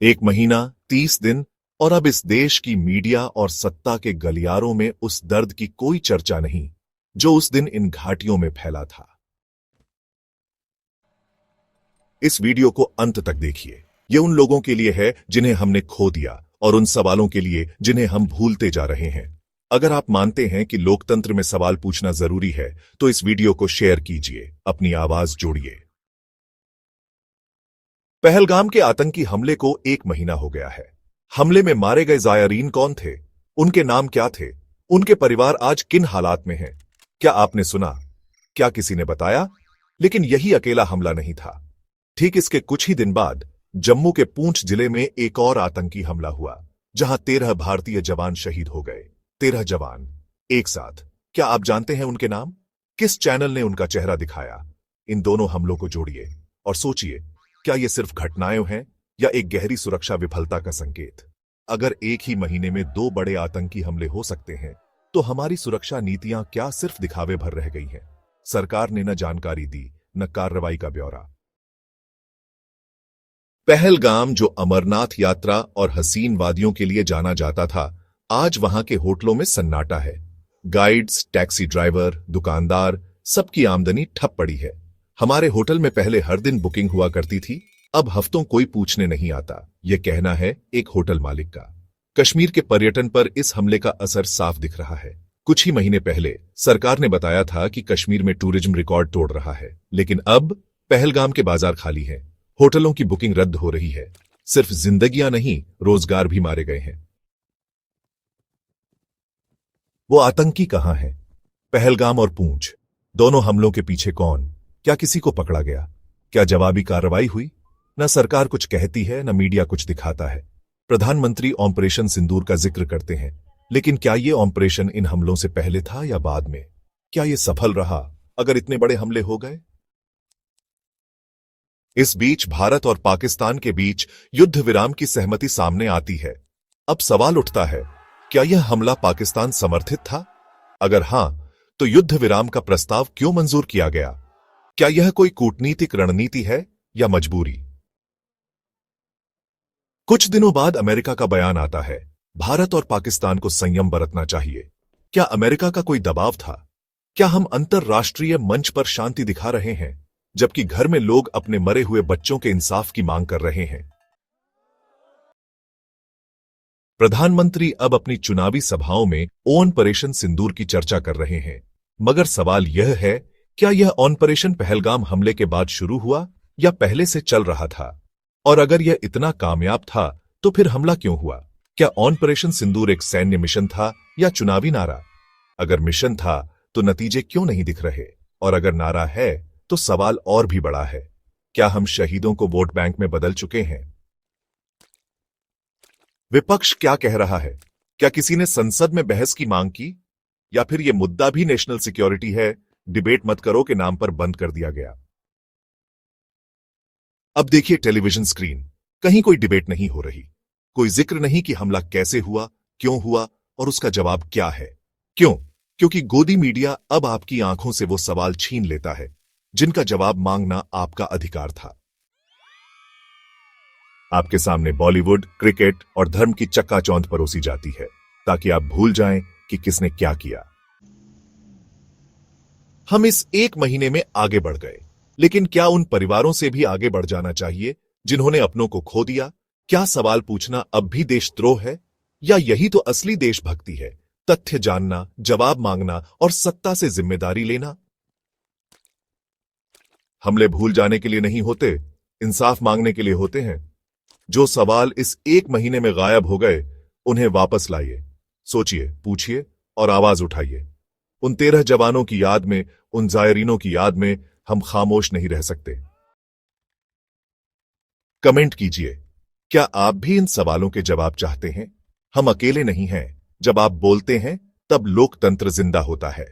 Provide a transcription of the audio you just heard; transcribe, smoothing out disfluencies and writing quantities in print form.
एक महीना, 30 दिन, और अब इस देश की मीडिया और सत्ता के गलियारों में उस दर्द की कोई चर्चा नहीं जो उस दिन इन घाटियों में फैला था। इस वीडियो को अंत तक देखिए। यह उन लोगों के लिए है जिन्हें हमने खो दिया और उन सवालों के लिए जिन्हें हम भूलते जा रहे हैं। अगर आप मानते हैं कि लोकतंत्र में सवाल पूछना जरूरी है तो इस वीडियो को शेयर कीजिए, अपनी आवाज जोड़िए। पहलगाम के आतंकी हमले को 1 महीना हो गया है। हमले में मारे गए जायरीन कौन थे? उनके नाम क्या थे? उनके परिवार आज किन हालात में हैं? क्या आपने सुना? क्या किसी ने बताया? लेकिन यही अकेला हमला नहीं था। ठीक इसके कुछ ही दिन बाद जम्मू के पूंछ जिले में एक और आतंकी हमला हुआ, जहां 13 भारतीय जवान शहीद हो गए। 13 जवान एक साथ। क्या आप जानते हैं उनके नाम? किस चैनल ने उनका चेहरा दिखाया? इन दोनों हमलों को जोड़िए और सोचिए, क्या ये सिर्फ घटनाएं हैं या एक गहरी सुरक्षा विफलता का संकेत? अगर एक ही महीने में 2 बड़े आतंकी हमले हो सकते हैं तो हमारी सुरक्षा नीतियां क्या सिर्फ दिखावे भर रह गई हैं? सरकार ने न जानकारी दी, न कार्रवाई का ब्यौरा। पहलगाम, जो अमरनाथ यात्रा और हसीन वादियों के लिए जाना जाता था, आज वहां के होटलों में सन्नाटा है। गाइड्स, टैक्सी ड्राइवर, दुकानदार, सबकी आमदनी ठप पड़ी है। हमारे होटल में पहले हर दिन बुकिंग हुआ करती थी, अब हफ्तों कोई पूछने नहीं आता। यह कहना है एक होटल मालिक का। कश्मीर के पर्यटन पर इस हमले का असर साफ दिख रहा है। कुछ ही महीने पहले सरकार ने बताया था कि कश्मीर में टूरिज्म रिकॉर्ड तोड़ रहा है, लेकिन अब पहलगाम के बाजार खाली हैं, होटलों की बुकिंग रद्द हो रही है। सिर्फ जिंदगियां नहीं, रोजगार भी मारे गए हैं। वो आतंकी कहां है? पहलगाम और पूंछ, दोनों हमलों के पीछे कौन? क्या किसी को पकड़ा गया? क्या जवाबी कार्रवाई हुई? न सरकार कुछ कहती है, न मीडिया कुछ दिखाता है। प्रधानमंत्री ऑपरेशन सिंदूर का जिक्र करते हैं, लेकिन क्या यह ऑपरेशन इन हमलों से पहले था या बाद में? क्या यह सफल रहा अगर इतने बड़े हमले हो गए? इस बीच भारत और पाकिस्तान के बीच युद्ध विराम की सहमति सामने आती है। अब सवाल उठता है, क्या यह हमला पाकिस्तान समर्थित था? अगर हां, तो युद्ध विराम का प्रस्ताव क्यों मंजूर किया गया? क्या यह कोई कूटनीतिक रणनीति है या मजबूरी? कुछ दिनों बाद अमेरिका का बयान आता है, भारत और पाकिस्तान को संयम बरतना चाहिए। क्या अमेरिका का कोई दबाव था? क्या हम अंतरराष्ट्रीय मंच पर शांति दिखा रहे हैं, जबकि घर में लोग अपने मरे हुए बच्चों के इंसाफ की मांग कर रहे हैं? प्रधानमंत्री अब अपनी चुनावी सभाओं में ऑपरेशन सिंदूर की चर्चा कर रहे हैं, मगर सवाल यह है, क्या यह ऑपरेशन पहलगाम हमले के बाद शुरू हुआ या पहले से चल रहा था? और अगर यह इतना कामयाब था तो फिर हमला क्यों हुआ? क्या ऑपरेशन सिंदूर एक सैन्य मिशन था या चुनावी नारा? अगर मिशन था तो नतीजे क्यों नहीं दिख रहे? और अगर नारा है तो सवाल और भी बड़ा है, क्या हम शहीदों को वोट बैंक में बदल चुके हैं? विपक्ष क्या कह रहा है? क्या किसी ने संसद में बहस की मांग की, या फिर यह मुद्दा भी नेशनल सिक्योरिटी है, डिबेट मत करो के नाम पर बंद कर दिया गया? अब देखिए टेलीविजन स्क्रीन, कहीं कोई डिबेट नहीं हो रही, कोई जिक्र नहीं कि हमला कैसे हुआ, क्यों हुआ और उसका जवाब क्या है। क्यों? क्योंकि गोदी मीडिया अब आपकी आंखों से वो सवाल छीन लेता है जिनका जवाब मांगना आपका अधिकार था। आपके सामने बॉलीवुड, क्रिकेट और धर्म की चक्काचौंध परोसी जाती है ताकि आप भूल जाएं कि किसने क्या किया। हम इस 1 महीने में आगे बढ़ गए, लेकिन क्या उन परिवारों से भी आगे बढ़ जाना चाहिए जिन्होंने अपनों को खो दिया? क्या सवाल पूछना अब भी देशद्रोह है, या यही तो असली देशभक्ति है? तथ्य जानना, जवाब मांगना और सत्ता से जिम्मेदारी लेना। हमले भूल जाने के लिए नहीं होते, इंसाफ मांगने के लिए होते हैं। जो सवाल इस 1 महीने में गायब हो गए, उन्हें वापस लाइए। सोचिए, पूछिए और आवाज उठाइए। उन 13 जवानों की याद में, उन जायरीनों की याद में हम खामोश नहीं रह सकते। कमेंट कीजिए, क्या आप भी इन सवालों के जवाब चाहते हैं? हम अकेले नहीं हैं। जब आप बोलते हैं तब लोकतंत्र जिंदा होता है।